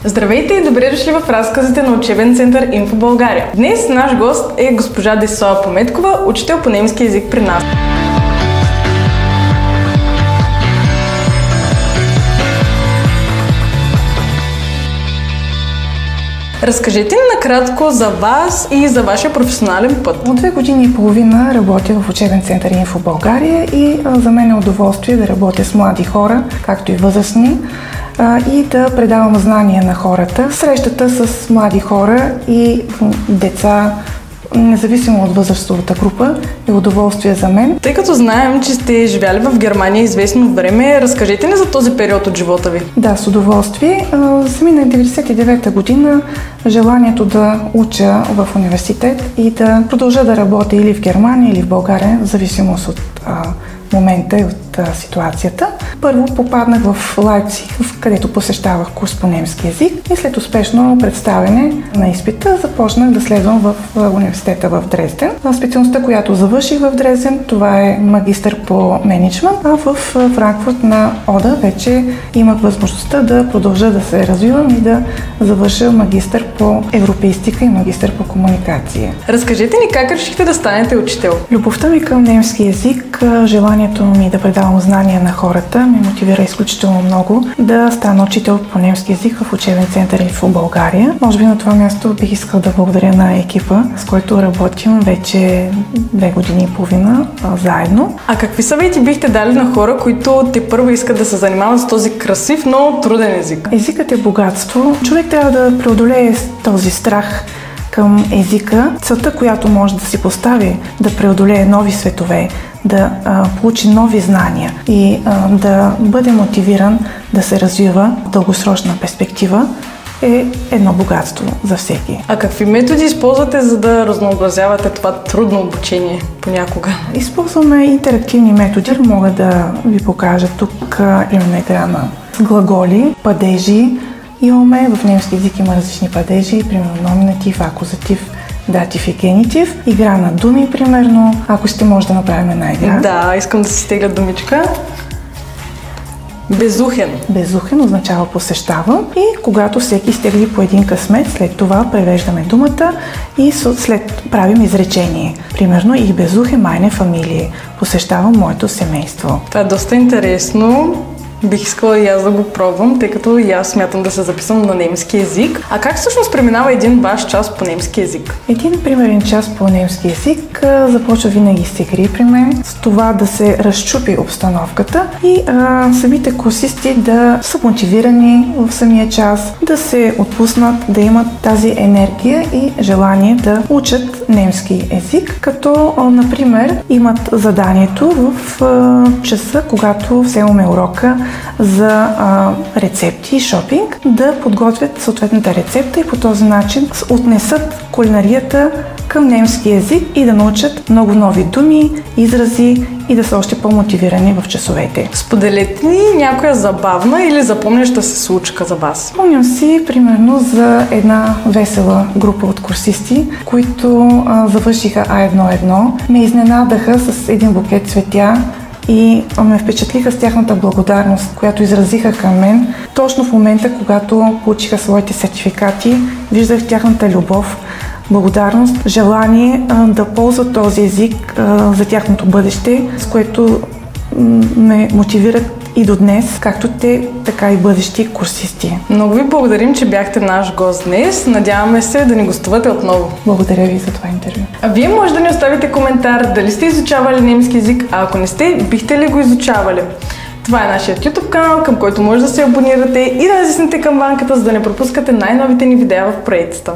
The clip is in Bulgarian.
Здравейте и добре дошли в разказите на учебен център Info България. Днес наш гост е госпожа Десислава Пометкова, учител по немски език при нас. Разкажете ни накратко за вас и за вашия професионален път. От 2 години и половина работя в учебен център Info България и за мен е удоволствие да работя с млади хора, както и възрастни, и да предавам знания на хората. Срещата с млади хора и деца, независимо от възрастовата група, е удоволствие за мен. Тъй като знаем, че сте живяли в Германия известно време, разкажете ни за този период от живота ви. Да, с удоволствие. Замина 1999 година желанието да уча в университет и да продължа да работя или в Германия, или в България, в зависимост от момента и от ситуацията. Първо попаднах в Лайпциг, където посещавах курс по немски език и след успешно представяне на изпита започнах да следвам в университета в Дрезден. Специалността, която завърших в Дрезден, това е магистър по мениджмънт, а в Франкфурт на Ода вече имах възможността да продължа да се развивам и да завърша магистър по европеистика и магистър по комуникация. Разкажете ни как решихте да станете учител? Любовта ми към немски език, желанието ми да предавам знания на хората ме мотивира изключително много да стана учител по немски език в учебен център Info България. Може би на това място бих искал да благодаря на екипа, с който работим вече 2 години и половина заедно. А какви съвети бихте дали на хора, които тепърва искат да се занимават с този красив, но труден език? Езикът е богатство. Човек трябва да преодолее този страх към езика. Целта, която може да си постави, да преодолее нови светове, да получи нови знания и да бъде мотивиран да се развива в дългосрочна перспектива, е едно богатство за всеки. А какви методи използвате, за да разнообразявате това трудно обучение понякога? Използваме интерактивни методи. Мога да ви покажа тук имаме игра на глаголи, падежи. Имаме в немски език има различни падежи, примерно номинатив, акузатив, датив и генитив. Игра на думи, примерно. Ако ще може да направим една игра. Да, искам да си стегля думичка. Безухен. Безухен означава посещавам и когато всеки изтегли по един късмет, след това превеждаме думата и след правим изречение. Примерно и безухен майне фамилия. Посещавам моето семейство. Това е доста интересно. Бих искала и аз да го пробвам, тъй като и аз смятам да се записвам на немски език. А как всъщност преминава един ваш час по немски език? Един примерен час по немски език започва винаги с игри при мен, с това да се разчупи обстановката и самите курсисти да са мотивирани в самия час, да се отпуснат, да имат тази енергия и желание да учат немски език, като, например, имат заданието в часа, когато вземаме урока за рецепти и шопинг, да подготвят съответната рецепта и по този начин отнесат кулинарията към немски език и да научат много нови думи, изрази и да са още по-мотивирани в часовете. Споделете ни някоя забавна или запомняща се случка за вас. Спомням си, примерно, за една весела група от курсисти, които завършиха А1-1. Ме изненадаха с един букет цветя и ме впечатлиха с тяхната благодарност, която изразиха към мен. Точно в момента, когато получиха своите сертификати, виждах тяхната любов, благодарност, желание да ползват този език за тяхното бъдеще, с което ме мотивират и до днес, както те, така и бъдещи курсисти. Много ви благодарим, че бяхте наш гост днес. Надяваме се да ни гостувате отново. Благодаря ви за това интервю. А вие може да ни оставите коментар дали сте изучавали немски език, а ако не сте, бихте ли го изучавали? Това е нашият YouTube канал, към който може да се абонирате и да натиснете камбанката, за да не пропускате най-новите ни видеа в проектите.